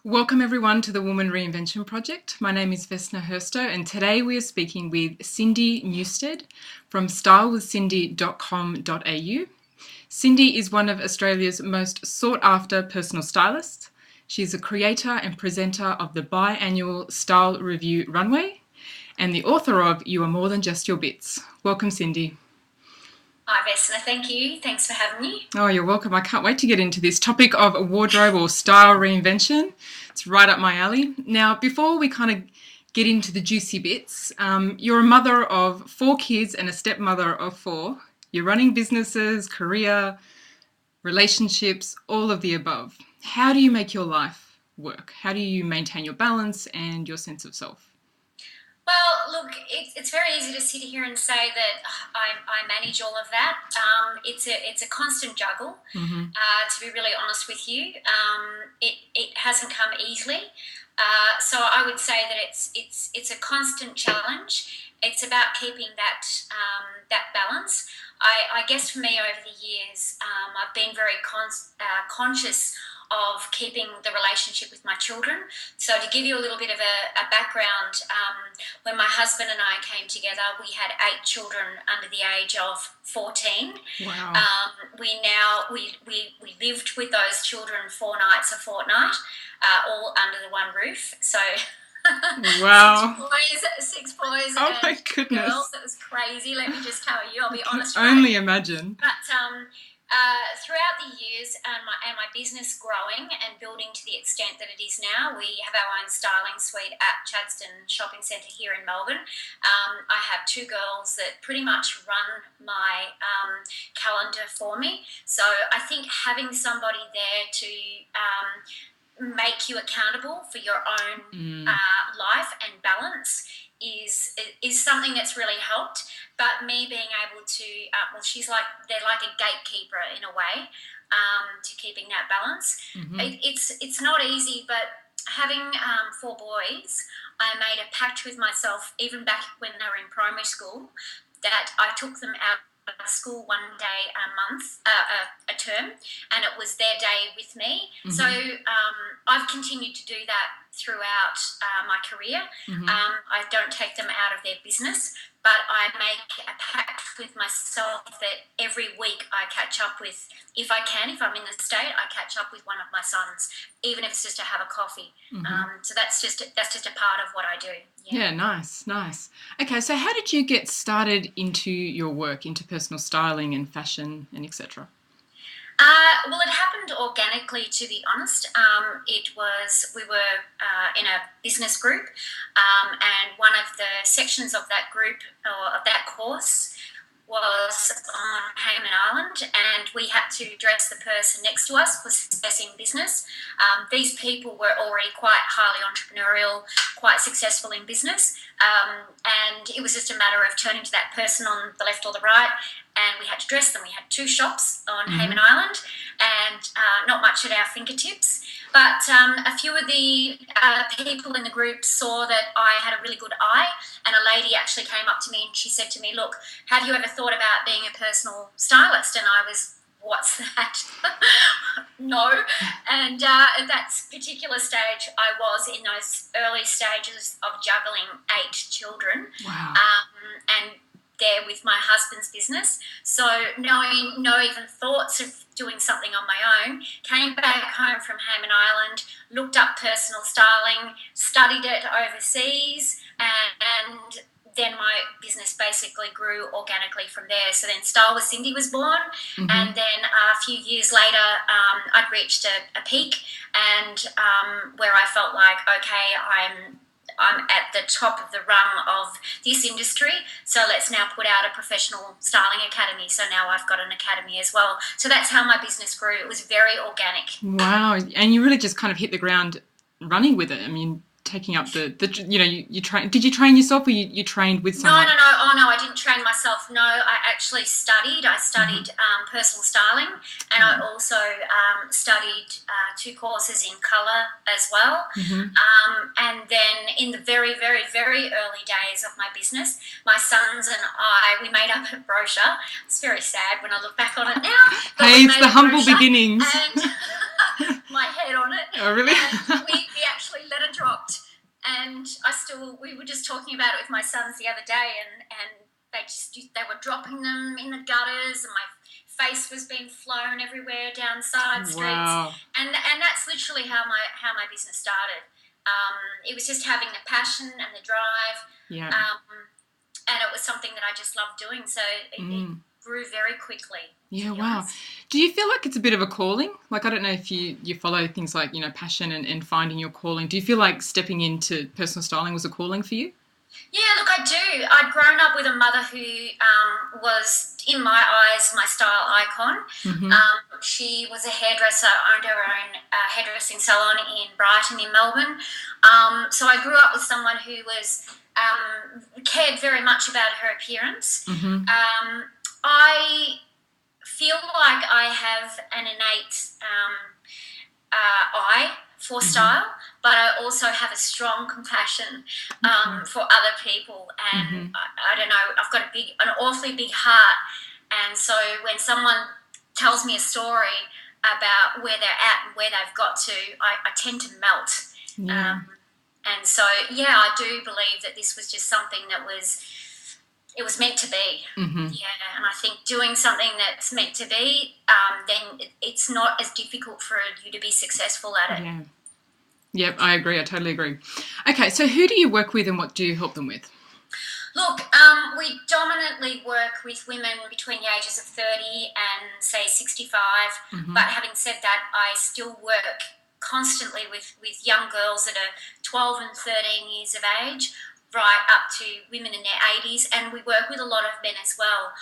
Welcome everyone to the Woman Reinvention Project. My name is Vesna Hersto and today we are speaking with Cindy Newstead from stylewithcindy.com.au. Cindy is one of Australia's most sought after personal stylists. She is a creator and presenter of the biannual Style Review Runway and the author of You Are More Than Just Your Bits. Welcome, Cindy. Hi, Vesna. Thank you. Thanks for having me. Oh, you're welcome. I can't wait to get into this topic of wardrobe or style reinvention. It's right up my alley. Now, before we kind of get into the juicy bits, you're a mother of 4 kids and a stepmother of 4. You're running businesses, career, relationships, all of the above. How do you make your life work? How do you maintain your balance and your sense of self? Well, look, it's very easy to sit here and say that I manage all of that. It's a constant juggle. To be really honest with you, it hasn't come easily. So I would say that it's a constant challenge. It's about keeping that balance. I guess for me over the years, I've been very conscious of keeping the relationship with my children. So to give you a little bit of a background, when my husband and I came together, we had 8 children under the age of 14. Wow. We lived with those children 4 nights a fortnight, all under the one roof. So Wow. 6 boys Oh and my goodness. girls. It was crazy, let me just tell you. I'll be honest. Only imagine. But throughout the years and my business growing and building to the extent that it is now, we have our own styling suite at Chadstone Shopping Centre here in Melbourne. I have 2 girls that pretty much run my calendar for me. So I think having somebody there to make you accountable for your own life and balance is something that's really helped. But me being able to, they're like a gatekeeper in a way, to keeping that balance. It's not easy, but having 4 boys, I made a pact with myself, even back when they were in primary school, that I took them out of school one day a month, a term, and it was their day with me. So I've continued to do that throughout my career. I don't take them out of their business, but I make a pact with myself that every week I catch up with, if I'm in the state, I catch up with one of my sons, even if it's just to have a coffee. So that's just a part of what I do. Yeah, nice. Okay, so how did you get started into your work, into personal styling and fashion and etc.? Well, it happened organically, to be honest. We were in a business group, and one of the sections of that group, or of that course, was on Hayman Island, and we had to dress the person next to us for success in business. These people were already quite highly entrepreneurial, quite successful in business, and it was just a matter of turning to that person on the left or the right, and we had to dress them. We had 2 shops on Hayman Island, and not much at our fingertips. But a few of the people in the group saw that I had a really good eye, and a lady actually came up to me and she said to me, "Look, have you ever thought about being a personal stylist?" And I was, "What's that?" No. And at that particular stage, I was in those early stages of juggling 8 children. Wow. And there with my husband's business. So knowing no even thoughts of doing something on my own, came back home from Hayman Island, looked up personal styling, studied it overseas, and then my business basically grew organically from there. So then Style with Cindy was born, and then a few years later, I'd reached a peak, and where I felt like, okay, I'm at the top of the rung of this industry, so let's now put out a professional styling academy. So now I've got an academy as well. So that's how my business grew. It was very organic. Wow. And you really just kind of hit the ground running with it. I mean, taking up you train. Did you train yourself, or you trained with someone? No. Oh no, I didn't train myself. No, I actually studied. I studied personal styling, and I also studied 2 courses in colour as well. And then in the very, very, very early days of my business, my sons and we made up a brochure. It's very sad when I look back on it now. Hey, it's the humble beginnings. And my head on it. Oh, really? And we we were just talking about it with my sons the other day, and they were dropping them in the gutters, and my face was being flown everywhere down side streets. Wow. And that's literally how my business started. It was just having the passion and the drive. Yeah. And it was something that I just loved doing. So it grew very quickly. Yeah, wow. Do you feel like it's a bit of a calling? Like, I don't know if you follow things like, passion and finding your calling. Do you feel like stepping into personal styling was a calling for you? Yeah, look, I do. I'd grown up with a mother who was, in my eyes, my style icon. Mm-hmm. She was a hairdresser, owned her own hairdressing salon in Brighton in Melbourne. So I grew up with someone who was cared very much about her appearance. Mm-hmm. I feel like I have an innate eye for style, but I also have a strong compassion for other people. And I don't know, I've got an awfully big heart. And so when someone tells me a story about where they're at and where they've got to, I tend to melt. Yeah. And so, yeah, I do believe that this was just something that was meant to be. Mm-hmm. Yeah, and I think doing something that's meant to be, then it's not as difficult for you to be successful at it. Yeah. Yep, I agree. I totally agree. Okay, so who do you work with and what do you help them with? Look, we dominantly work with women between the ages of 30 and, say, 65. Mm-hmm. But having said that, I still work constantly with young girls that are 12 and 13 years of age, right up to women in their 80s, and we work with a lot of men as well.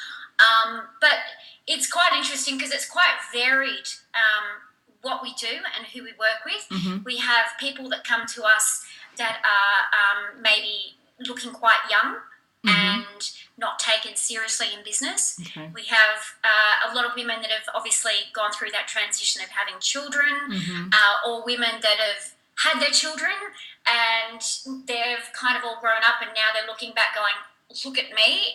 But it's quite interesting because it's quite varied what we do and who we work with. Mm-hmm. We have people that come to us that are maybe looking quite young and not taken seriously in business. Okay. We have a lot of women that have obviously gone through that transition of having children, or women that have had their children and they've kind of all grown up and now they're looking back going, look at me,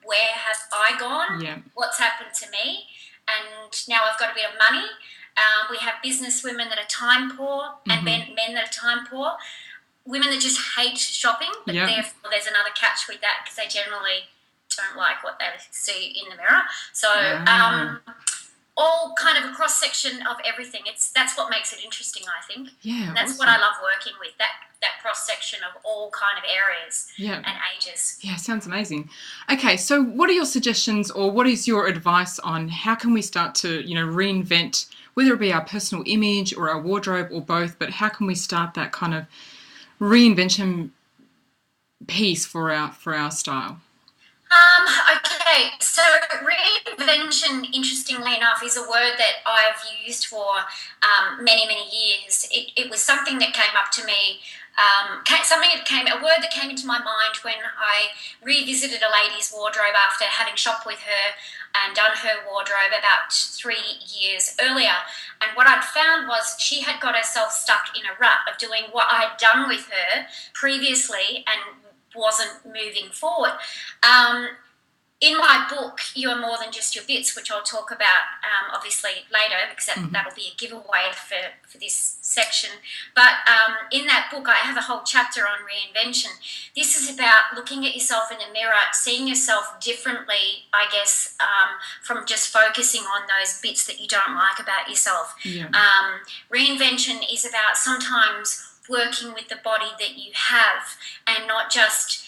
where have I gone? Yeah. What's happened to me? And now I've got a bit of money. We have business women that are time poor and men that are time poor. Women that just hate shopping, but therefore there's another catch with that because they generally don't like what they see in the mirror. So all kind of a cross-section of everything. That's what makes it interesting, I think. Yeah, and that's awesome. what I love working with, that cross-section of all kind of areas and ages. Yeah, sounds amazing. Okay, so what are your suggestions or what is your advice on how can we start to, reinvent, whether it be our personal image or our wardrobe or both, but how can we start that kind of reinvention piece for our style? Okay, so reinvention, interestingly enough, is a word that I've used for many, many years. It was something that came up to me, a word that came into my mind when I revisited a lady's wardrobe after having shopped with her and done her wardrobe about 3 years earlier. And what I'd found was she had got herself stuck in a rut of doing what I'd done with her previously and wasn't moving forward. In my book, You Are More Than Just Your Bits, which I'll talk about obviously later because that'll be a giveaway for this section. But in that book, I have a whole chapter on reinvention. This is about looking at yourself in the mirror, seeing yourself differently, I guess, from just focusing on those bits that you don't like about yourself. Yeah. Reinvention is about sometimes working with the body that you have and not just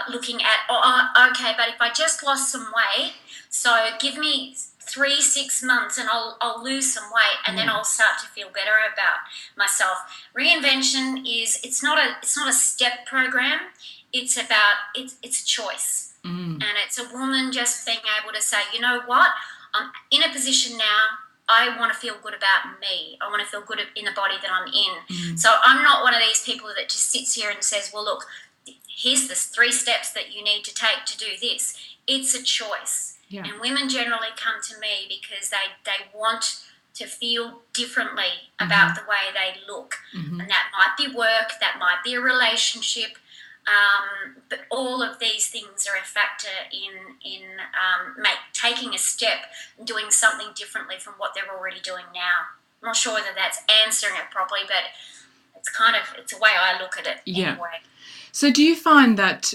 looking at, okay, but if I just lost some weight, so give me 3-6 months and I'll lose some weight and then I'll start to feel better about myself. Reinvention it's not a step program. It's a choice. And it's a woman just being able to say, you know what, I'm in a position now, I want to feel good about me. I want to feel good in the body that I'm in. So I'm not one of these people that just sits here and says, well, look, here's the 3 steps that you need to take to do this. It's a choice. Yeah. And women generally come to me because they want to feel differently about the way they look. And that might be work, that might be a relationship, but all of these things are a factor in taking a step and doing something differently from what they're already doing now. I'm not sure whether that's answering it properly, but it's a way I look at it Yeah. anyway. So do you find that,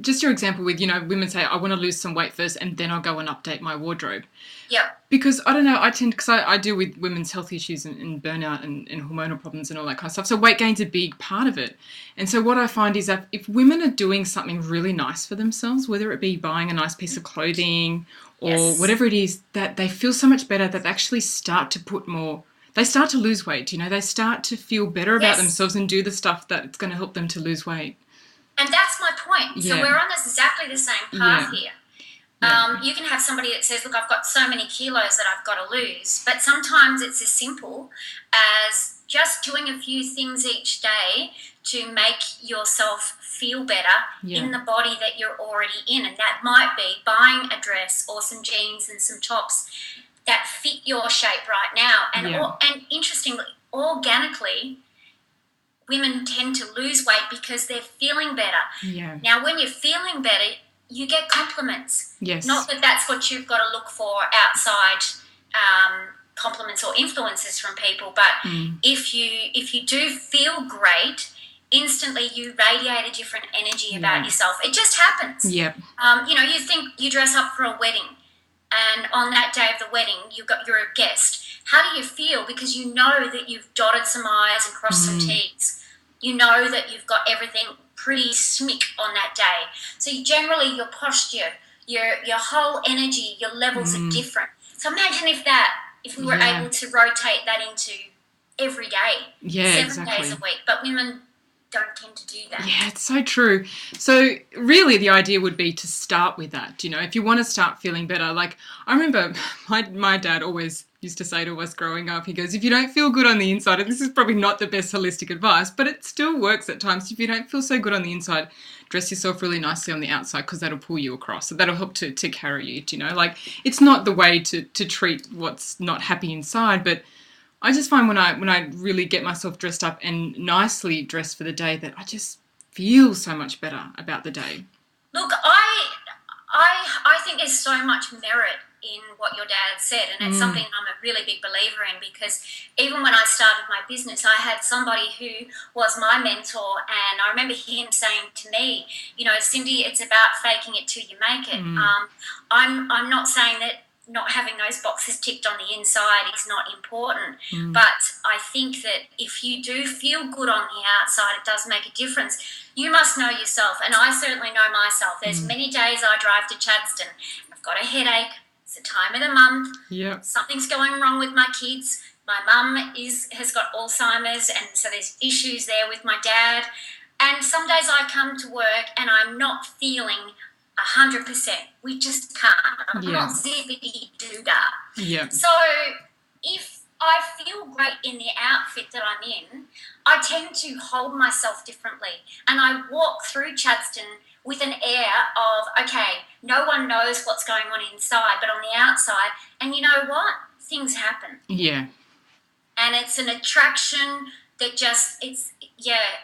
just your example with, women say, I want to lose some weight first and then I'll go and update my wardrobe. Yep. Because I don't know, because I deal with women's health issues and burnout and hormonal problems and all that kind of stuff. So weight gain's a big part of it. And so what I find is that if women are doing something really nice for themselves, whether it be buying a nice piece of clothing or whatever it is, that they feel so much better that they actually start to they start to lose weight, they start to feel better about themselves and do the stuff that's going to help them to lose weight. And that's my point. So we're on exactly the same path here. You can have somebody that says, look, I've got so many kilos that I've got to lose. But sometimes it's as simple as just doing a few things each day to make yourself feel better in the body that you're already in. And that might be buying a dress or some jeans and some tops that fit your shape right now. And interestingly, organically, women tend to lose weight because they're feeling better. Yeah. Now, when you're feeling better, you get compliments. Yes. Not that that's what you've got to look for outside compliments or influences from people, but if you do feel great, instantly you radiate a different energy about yourself. It just happens. Yep. You think you dress up for a wedding, and on that day of the wedding, you're a guest. How do you feel? Because you know that you've dotted some I's and crossed some T's. You know that you've got everything pretty smick on that day. So generally your posture, your whole energy, your levels are different. So imagine if we were able to rotate that into every day, 7 days a week. But women don't tend to do that. Yeah, it's so true. So really the idea would be to start with that, if you want to start feeling better. Like I remember my dad always used to say to us growing up, he goes, if you don't feel good on the inside, and this is probably not the best holistic advice, but it still works at times. If you don't feel so good on the inside, dress yourself really nicely on the outside because that'll pull you across. So that'll help to carry you, like it's not the way to treat what's not happy inside, but I just find when I really get myself dressed up and nicely dressed for the day that I just feel so much better about the day. Look, I think there's so much merit in what your dad said, and it's something I'm a really big believer in, because even when I started my business, I had somebody who was my mentor, and I remember him saying to me, Cindy, it's about faking it till you make it. I'm not saying that not having those boxes ticked on the inside is not important, but I think that if you do feel good on the outside, it does make a difference. You must know yourself, and I certainly know myself. There's many days I drive to Chadstone, I've got a headache, it's the time of the month, something's going wrong with my kids, my mum has got Alzheimer's, and so there's issues there with my dad, and some days I come to work and I'm not feeling 100%. We just can't. I'm not zippity do that. Yeah. So if I feel great in the outfit that I'm in, I tend to hold myself differently, and I walk through Chadstone with an air of, okay, no one knows what's going on inside, but on the outside, and you know what? Things happen. Yeah. And it's an attraction that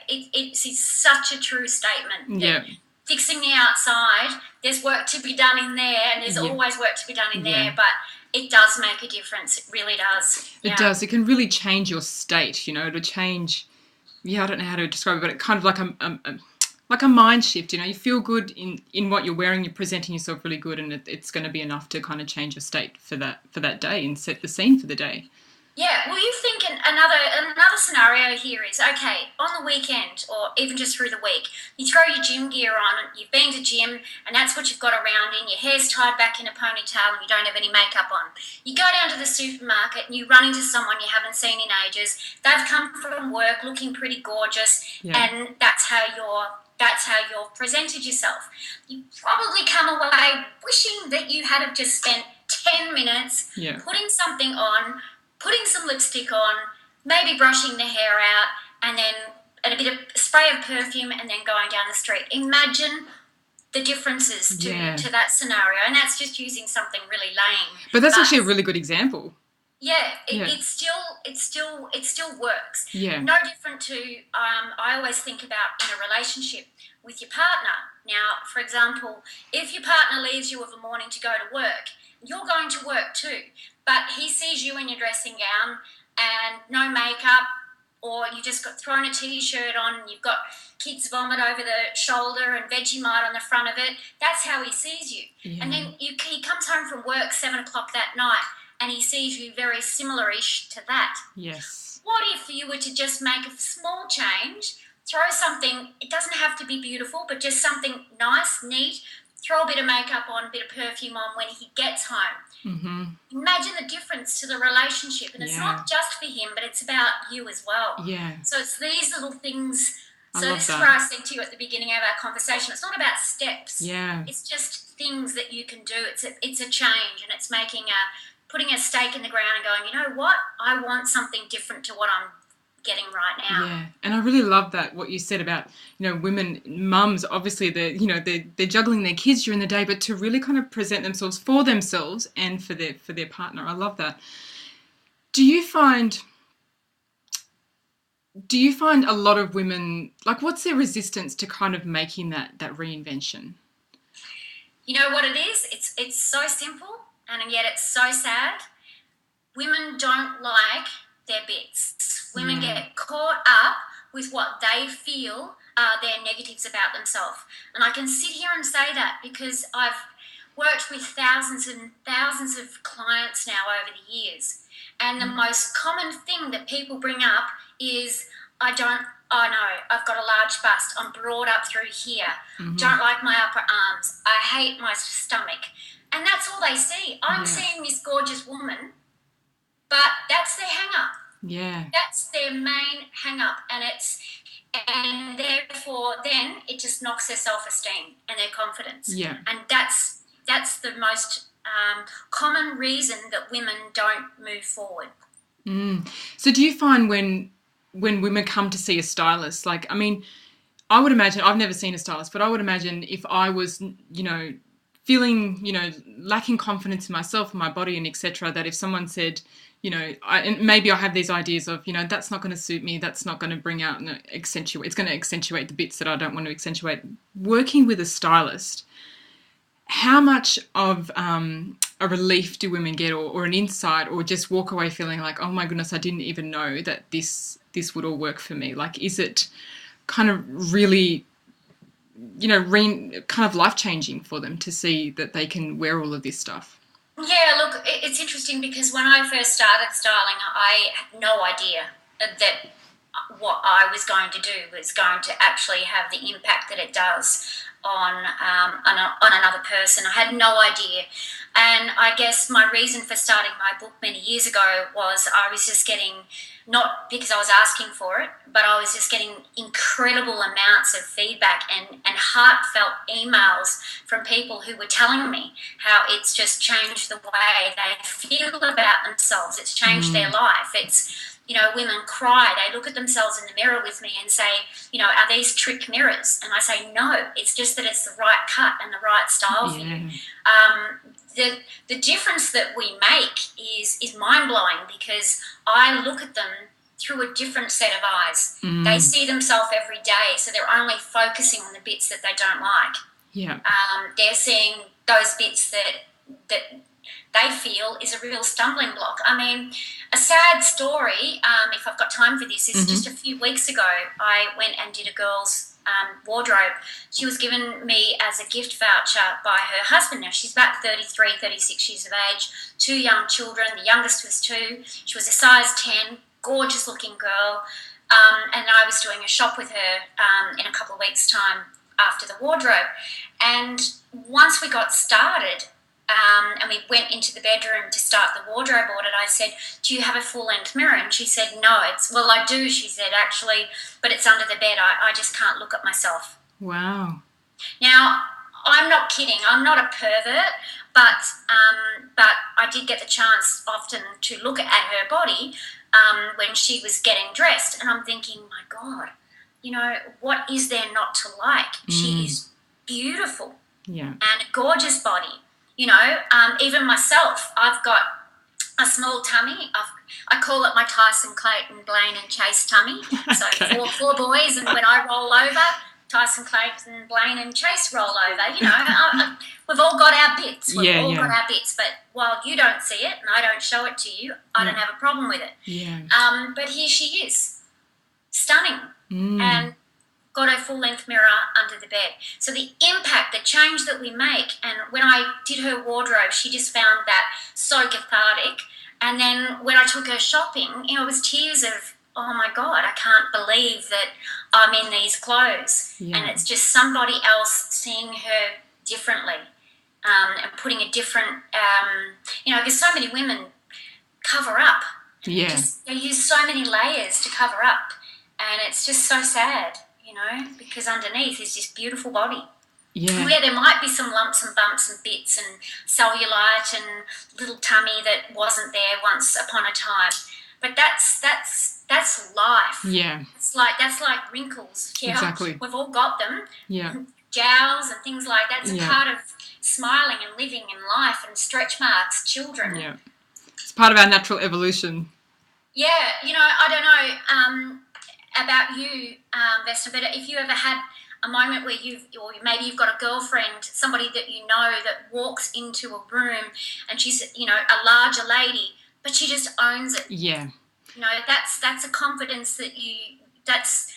it's such a true statement. Yeah. Fixing the outside, there's work to be done in there, and there's always work to be done in there, but it does make a difference. It really does. It does. It can really change your state, it'll change, I don't know how to describe it, but it kind of like a mind shift, you feel good in what you're wearing, you're presenting yourself really good, and it's going to be enough to kind of change your state for that day and set the scene for the day. Yeah, well, you think another scenario here is, okay, on the weekend or even just through the week, you throw your gym gear on, you've been to gym, and that's what you've got around in, your hair's tied back in a ponytail and you don't have any makeup on. You go down to the supermarket and you run into someone you haven't seen in ages. They've come from work looking pretty gorgeous, and that's how you're presented yourself. You probably come away wishing that you had have just spent 10 minutes putting something on, putting some lipstick on, maybe brushing the hair out, and then a bit of spray of perfume, and then going down the street. Imagine the differences to that scenario, and that's just using something really lame. But that's actually a really good example. Yeah, it still works. Yeah. No different to I always think about in a relationship with your partner. Now, for example, if your partner leaves you of a morning to go to work, you're going to work too, but he sees you in your dressing gown and no makeup, or you just got thrown a T-shirt on and you've got kids vomit over the shoulder and Vegemite on the front of it. That's how he sees you. Yeah. And then he comes home from work 7 o'clock that night and he sees you very similar-ish to that. Yes. What if you were to just make a small change, throw something, it doesn't have to be beautiful, but just something nice, neat, throw a bit of makeup on, a bit of perfume on when he gets home. Mm-hmm. Imagine the difference to the relationship. And it's not just for him, but it's about you as well. Yeah. So it's these little things. So this that. is where I said to you at the beginning of our conversation, it's not about steps. Yeah. It's just things that you can do. It's a change, and it's putting a stake in the ground and going, you know what? I want something different to what I'm getting right now. Yeah, and I really love that what you said about, you know, women, mums, obviously they're juggling their kids during the day, but to really kind of present themselves for themselves and for their partner. I love that. Do you find a lot of women, like, what's their resistance to kind of making that reinvention? You know what it is? It's so simple, and yet it's so sad. Women don't like their bits. Women get caught up with what they feel are their negatives about themselves. And I can sit here and say that because I've worked with thousands and thousands of clients now over the years. And the most common thing that people bring up is, I know, I've got a large bust, I'm broad up through here, don't like my upper arms, I hate my stomach. And that's all they see. I'm seeing this gorgeous woman, but that's their hang-up. Yeah. That's their main hang-up, and therefore then it just knocks their self-esteem and their confidence. Yeah. And that's the most common reason that women don't move forward. So do you find when women come to see a stylist, like, I mean, I would imagine, I've never seen a stylist, but I would imagine if I was, you know, feeling, you know, lacking confidence in myself and my body and etc., that if someone said, you know, and maybe I have these ideas of, you know, that's not going to suit me, that's not going to bring out and accentuate, it's going to accentuate the bits that I don't want to accentuate. Working with a stylist, how much of a relief do women get, or an insight, or just walk away feeling like, oh my goodness, I didn't even know that this would all work for me? Like, is it kind of really, you know, kind of life-changing for them to see that they can wear all of this stuff? Yeah, look, it's interesting because when I first started styling, I had no idea that what I was going to do was going to actually have the impact that it does on another person. I had no idea. And I guess my reason for starting my book many years ago was I was just getting, not because I was asking for it, but I was just getting incredible amounts of feedback and heartfelt emails from people who were telling me how it's just changed the way they feel about themselves. It's changed their life. It's, you know, women cry. They look at themselves in the mirror with me and say, you know, are these trick mirrors? And I say, no, it's just that it's the right cut and the right style for you. The difference that we make is mind-blowing because I look at them through a different set of eyes. They see themselves every day, so they're only focusing on the bits that they don't like. Yeah. They're seeing those bits that they feel is a real stumbling block. I mean, a sad story, if I've got time for this, is just a few weeks ago I went and did a girl's wardrobe. She was given me as a gift voucher by her husband. Now, she's about 33, 36 years of age, 2 young children. The youngest was 2. She was a size 10, gorgeous looking girl. And I was doing a shop with her in a couple of weeks' time after the wardrobe. And once we got started, and we went into the bedroom to start the wardrobe audit, I said, do you have a full-length mirror? And she said, no. Well, I do, she said, actually, but it's under the bed. I just can't look at myself. Wow. Now, I'm not kidding. I'm not a pervert, but I did get the chance often to look at her body when she was getting dressed, and I'm thinking, my God, you know, what is there not to like? She is beautiful. Yeah. And a gorgeous body. You know, even myself, I've got a small tummy. I call it my Tyson, Clayton, Blaine and Chase tummy. So Okay. four boys, and when I roll over, Tyson, Clayton, Blaine and Chase roll over. You know, we've all got our bits. We've all got our bits. But while you don't see it and I don't show it to you, I don't have a problem with it. Yeah. But here she is. stunning. And got a full-length mirror under the bed. So the impact, the change that we make, and when I did her wardrobe, she just found that so cathartic. And then when I took her shopping, it was tears of, oh my God, I can't believe that I'm in these clothes. Yeah. And it's just somebody else seeing her differently, and putting a different, because so many women cover up. Yeah. They use so many layers to cover up. And it's just so sad, because underneath is this beautiful body. Yeah. Where there might be some lumps and bumps and bits and cellulite and little tummy that wasn't there once upon a time. But that's life. Yeah. That's like wrinkles. Yeah? Exactly. We've all got them. Yeah. Jowls and things like that. It's a part of smiling and living in life, and stretch marks, children. Yeah. It's part of our natural evolution. Yeah, I don't know about you, Vesta, but if you ever had a moment where or maybe you've got a girlfriend, somebody that you know that walks into a room and she's, a larger lady, but she just owns it. Yeah. That's a confidence that's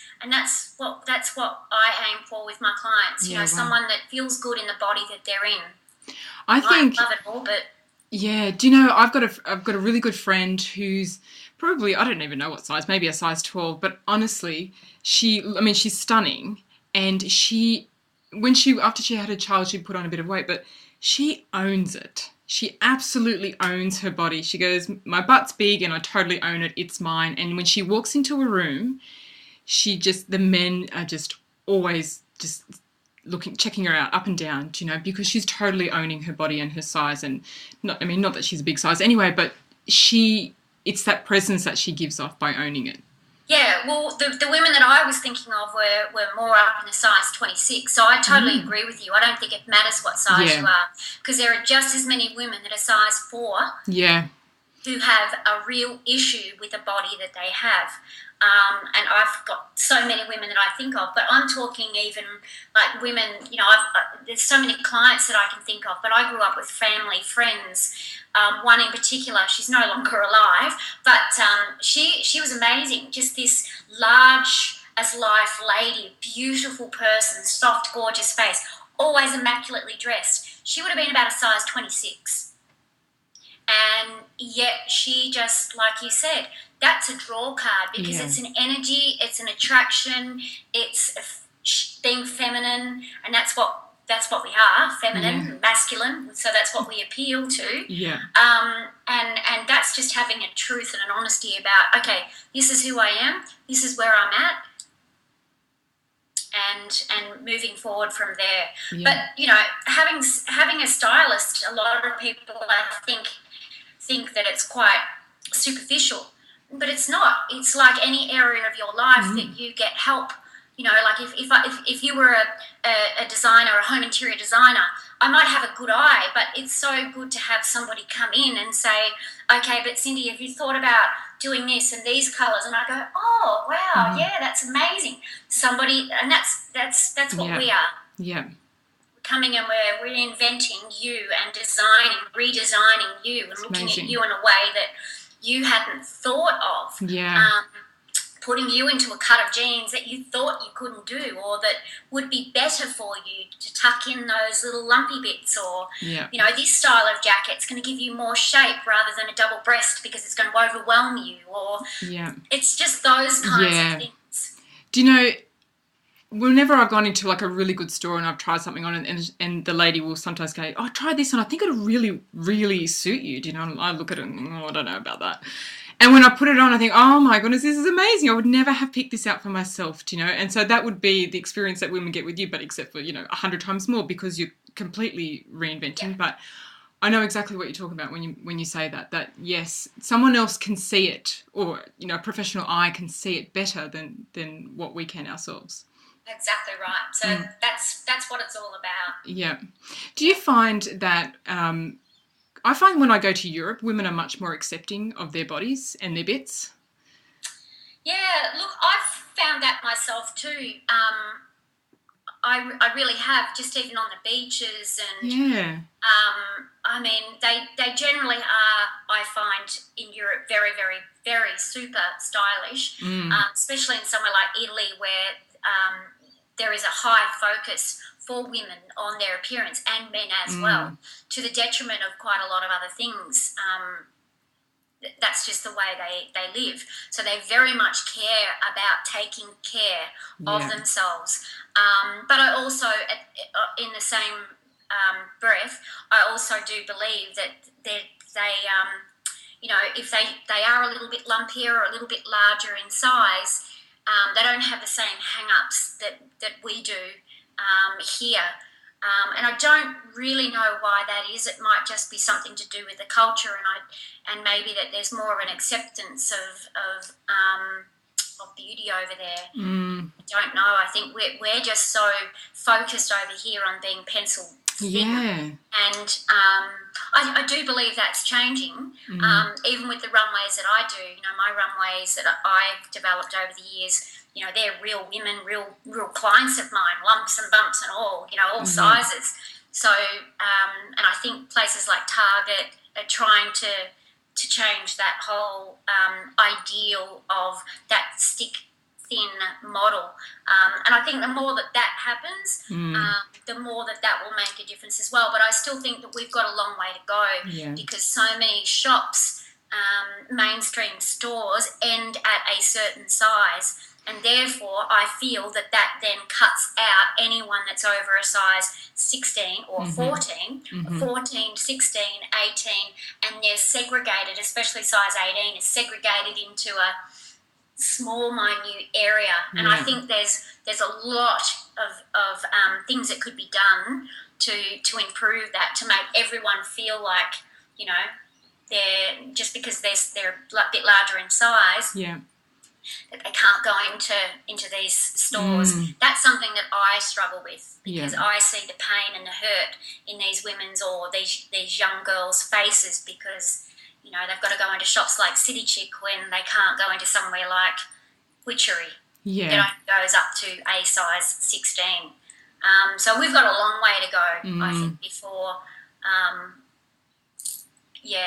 what I aim for with my clients. Someone that feels good in the body that they're in. I think love it all, but yeah. Do you know I've got a really good friend who's probably, I don't even know what size, maybe a size 12, but honestly, she's stunning, and after she had a child, she put on a bit of weight, but she owns it. She absolutely owns her body. She goes, my butt's big and I totally own it. It's mine. And when she walks into a room, the men are just always just checking her out up and down, because she's totally owning her body and her size. And not that she's a big size anyway, but it's that presence that she gives off by owning it. Yeah, well, the women that I was thinking of were more up in the size 26, so I totally agree with you. I don't think it matters what size you are, because there are just as many women that are size 4 who have a real issue with the body that they have. And I've got so many women that I think of, but I'm talking even like women, there's so many clients that I can think of, but I grew up with family, friends. One in particular, she's no longer alive, but she was amazing. Just this large as life lady, beautiful person, soft, gorgeous face, always immaculately dressed. She would have been about a size 26. And yet she just, like you said, that's a draw card, because it's an energy, it's an attraction, it's being feminine, and that's what we are, feminine, masculine, so that's what we appeal to. Yeah. And that's just having a truth and an honesty about, okay, this is who I am, this is where I'm at, and moving forward from there. Yeah. But, having a stylist, a lot of people, I think that it's quite superficial, but it's not. It's like any area of your life that you get help. Like if you were a designer, a home interior designer, I might have a good eye, but it's so good to have somebody come in and say, okay, but Cindy, have you thought about doing this and these colours? And I go, oh wow, yeah, that's amazing. Somebody, and that's what we are. Yeah. Coming and we're reinventing you and redesigning you, and looking at you in a way that you hadn't thought of. Yeah. Putting you into a cut of jeans that you thought you couldn't do, or that would be better for you to tuck in those little lumpy bits, or this style of jacket's going to give you more shape rather than a double breast because it's going to overwhelm you, or it's just those kinds of things. Do you know, whenever I've gone into like a really good store and I've tried something on, and the lady will sometimes go, oh, try this and I think it'll really, really suit you. And I look at it and I don't know about that. And when I put it on, I think, oh my goodness, this is amazing. I would never have picked this out for myself, And so that would be the experience that women get with you, but except for, 100 times more, because you're completely reinventing. Yeah. But I know exactly what you're talking about when you say that yes, someone else can see it, or, a professional eye can see it better than what we can ourselves. Exactly right. So that's what it's all about. Yeah. Do you find that I find when I go to Europe, women are much more accepting of their bodies and their bits? Yeah, look, I've found that myself too. I really have, just even on the beaches, and I mean, they generally are, I find, in Europe very, very, very super stylish, especially in somewhere like Italy where there is a high focus for women on their appearance and men as well, to the detriment of quite a lot of other things. That's just the way they live. So they very much care about taking care of themselves. But I also, in the same breath, I also do believe that they you know, if they are a little bit lumpier or a little bit larger in size, they don't have the same hang-ups that we do here. And I don't really know why that is. It might just be something to do with the culture, and maybe that there's more of an acceptance of beauty over there. I don't know. I think we're just so focused over here on being pencil thin. And I do believe that's changing. Even with the runways that I do, you know, my runways that I've developed over the years, you know, they're real women, real clients of mine, lumps and bumps and all, you know, all sizes. So, and I think places like Target are trying to change that whole ideal of that stick thin model. And I think the more that happens, the more that will make a difference as well. But I still think that we've got a long way to go because so many shops, mainstream stores, end at a certain size. And therefore, I feel that then cuts out anyone that's over a size 16 or 14, 14, 16, 18, and they're segregated, especially size 18 is segregated into a small, minute area. And I think there's a lot of things that could be done to improve that, to make everyone feel like, you know, they're just because they're a bit larger in size. That they can't go into these stores. That's something that I struggle with because I see the pain and the hurt in these women's or these young girls' faces because, you know, they've got to go into shops like City Chic when they can't go into somewhere like Witchery. It only goes up to a size 16. So we've got a long way to go, I think, before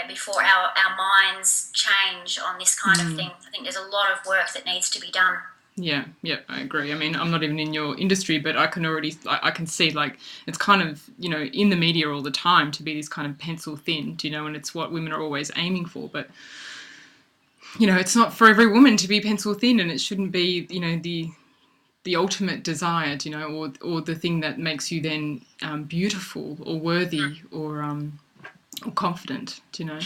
before our minds change on this kind of thing. I think there's a lot of work that needs to be done. Yeah, I agree. I mean, I'm not even in your industry, but I can see, like, it's kind of, you know, in the media all the time to be this kind of pencil thin, you know, and it's what women are always aiming for. But, you know, it's not for every woman to be pencil thin, and it shouldn't be, you know, the ultimate desired, you know, or the thing that makes you then beautiful or worthy or confident, do you know?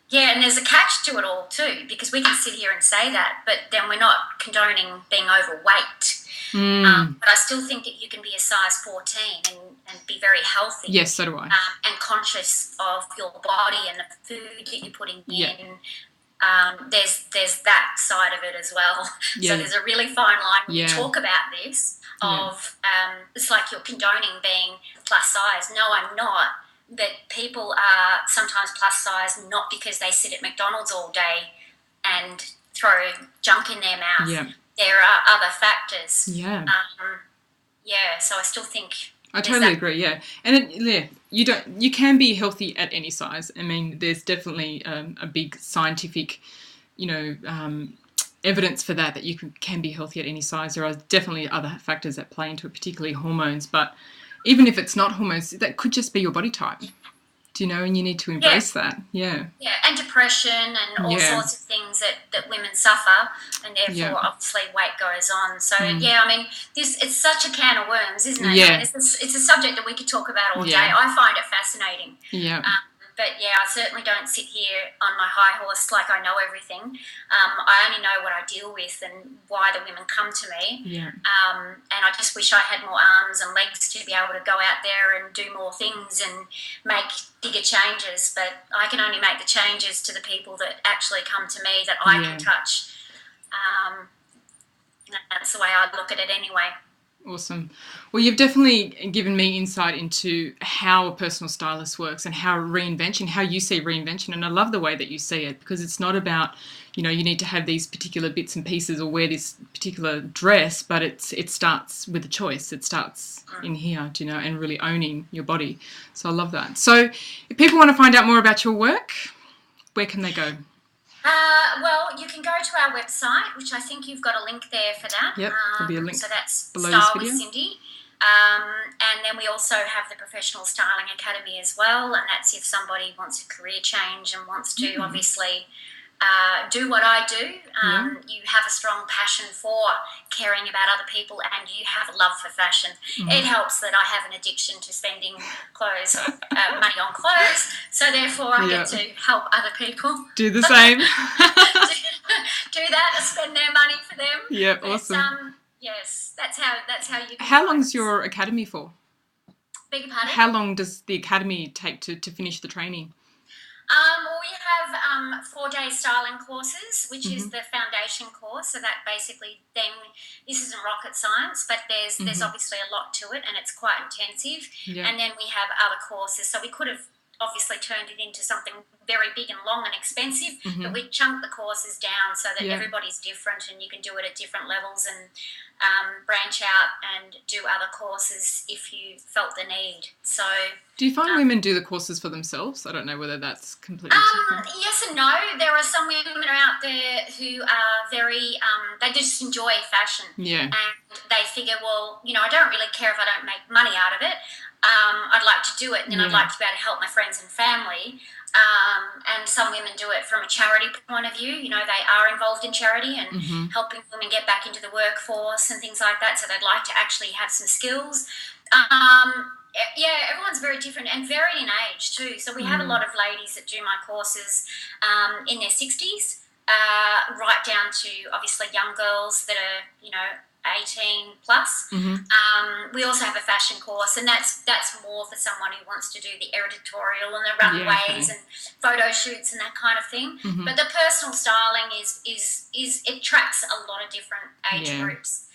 Yeah, and there's a catch to it all too, because we can sit here and say that, but then we're not condoning being overweight. But I still think that you can be a size 14 and be very healthy. Yes, so do I. And conscious of your body and the food that you're putting in. There's that side of it as well. So there's a really fine line when you talk about this of it's like you're condoning being plus size. No, I'm not. But people are sometimes plus size not because they sit at McDonald's all day and throw junk in their mouth. There are other factors. So I still think I totally agree. And you can be healthy at any size. I mean, there's definitely a big scientific, you know, evidence for that you can be healthy at any size. There are definitely other factors that play into it, particularly hormones, but even if it's not hormones, that could just be your body type, do you know, and you need to embrace that. And depression and all sorts of things that women suffer, and therefore obviously weight goes on. So I mean, it's such a can of worms, isn't it? I mean, it's a subject that we could talk about all day. I find it fascinating. But I certainly don't sit here on my high horse like I know everything. I only know what I deal with and why the women come to me. And I just wish I had more arms and legs to be able to go out there and do more things and make bigger changes. But I can only make the changes to the people that actually come to me that I can touch. That's the way I look at it anyway. Awesome. Well, you've definitely given me insight into how a personal stylist works and how reinvention, how you see reinvention. And I love the way that you see it, because it's not about, you know, you need to have these particular bits and pieces or wear this particular dress, but it starts with a choice. It starts in here, you know, and really owning your body. So I love that. So if people want to find out more about your work, where can they go? Well, you can go to our website, which I think you've got a link there for that. Yep, there'll be a link. So that's below Style this with video. Cindy. And then we also have the Professional Styling Academy as well, and that's if somebody wants a career change and wants to obviously do what I do. You have a strong passion for caring about other people, and you have a love for fashion. It helps that I have an addiction to spending money on clothes, so therefore I get to help other people do the same. do that, spend their money for them. Yeah, awesome. Yes, that's how you. How long's your academy for? Beg your pardon? How long does the academy take to finish the training? Well, we have 4-day styling courses, which is the foundation course. So that basically, then this isn't rocket science, but there's obviously a lot to it, and it's quite intensive. Yeah. And then we have other courses. So we could have obviously turned it into something very big and long and expensive, but we chunked the courses down so that everybody's different, and you can do it at different levels and branch out and do other courses if you felt the need. So, do you find women do the courses for themselves? I don't know whether that's completely different. Yes and no. There are some women out there who are very, they just enjoy fashion. Yeah. And they figure, well, you know, I don't really care if I don't make money out of it. I'd like to do it, and then I'd like to be able to help my friends and family. And some women do it from a charity point of view. You know, they are involved in charity and helping women get back into the workforce and things like that. So they'd like to actually have some skills. Yeah, everyone's very different and varied in age too. So we have a lot of ladies that do my courses in their 60s, right down to obviously young girls that are, you know, 18 plus. We also have a fashion course, and that's more for someone who wants to do the editorial and the runways and photo shoots and that kind of thing. But the personal styling is it tracks a lot of different age groups.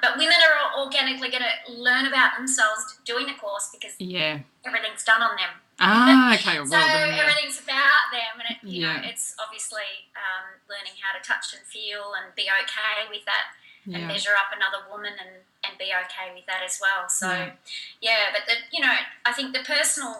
But women are organically going to learn about themselves doing the course because everything's done on them. Okay. Well, so everything's about them, and it, you know, it's obviously learning how to touch and feel and be okay with that. And measure up another woman and be okay with that as well. So, but you know, I think the personal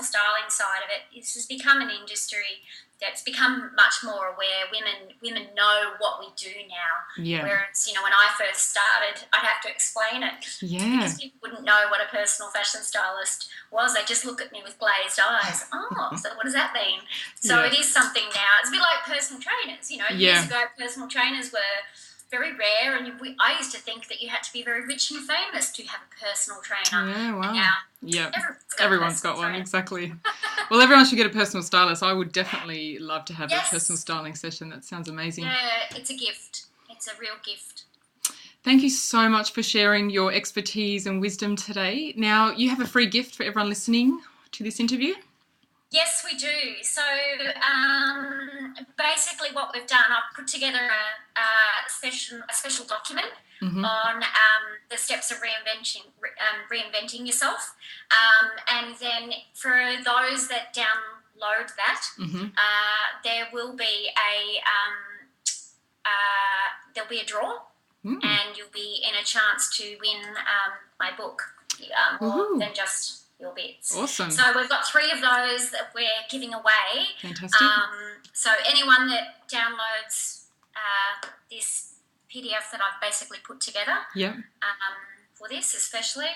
styling side of it has become an industry that's become much more aware. Women know what we do now. Yeah. Whereas, you know, when I first started, I'd have to explain it. Yeah. Because people wouldn't know what a personal fashion stylist was. They just look at me with glazed eyes. Oh, so what does that mean? So it is something now. It's a bit like personal trainers. You know, years ago, personal trainers were very rare, and I used to think that you had to be very rich and famous to have a personal trainer. Yeah, wow. Now, everyone's got one, exactly. Well, everyone should get a personal stylist. I would definitely love to have a personal styling session. That sounds amazing. Yeah, it's a gift. It's a real gift. Thank you so much for sharing your expertise and wisdom today. Now, you have a free gift for everyone listening to this interview. Yes, we do. So basically what we've done, I've put together a special document on the steps of reinventing yourself. And then for those that download that, there will be there'll be a draw, and you'll be in a chance to win my book, more than just your bits. Awesome. So we've got 3 of those that we're giving away. Fantastic. So anyone that downloads this PDF that I've basically put together for this especially,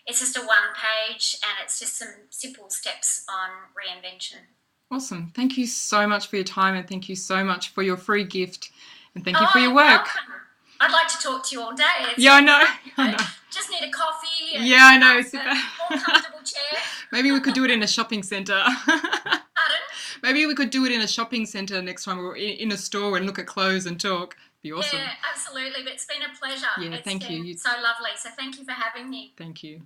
it's just a 1-page, and it's just some simple steps on reinvention. Awesome. Thank you so much for your time, and thank you so much for your free gift, and thank you for your work. Welcome. I'd like to talk to you all day. I know. Just need a coffee. I know. More comfortable chair. Maybe we could do it in a shopping centre. Pardon? Maybe we could do it in a shopping centre next time, or in a store and look at clothes and talk. Be awesome. Yeah, absolutely. But it's been a pleasure. Yeah, thank you. So lovely. So thank you for having me. Thank you.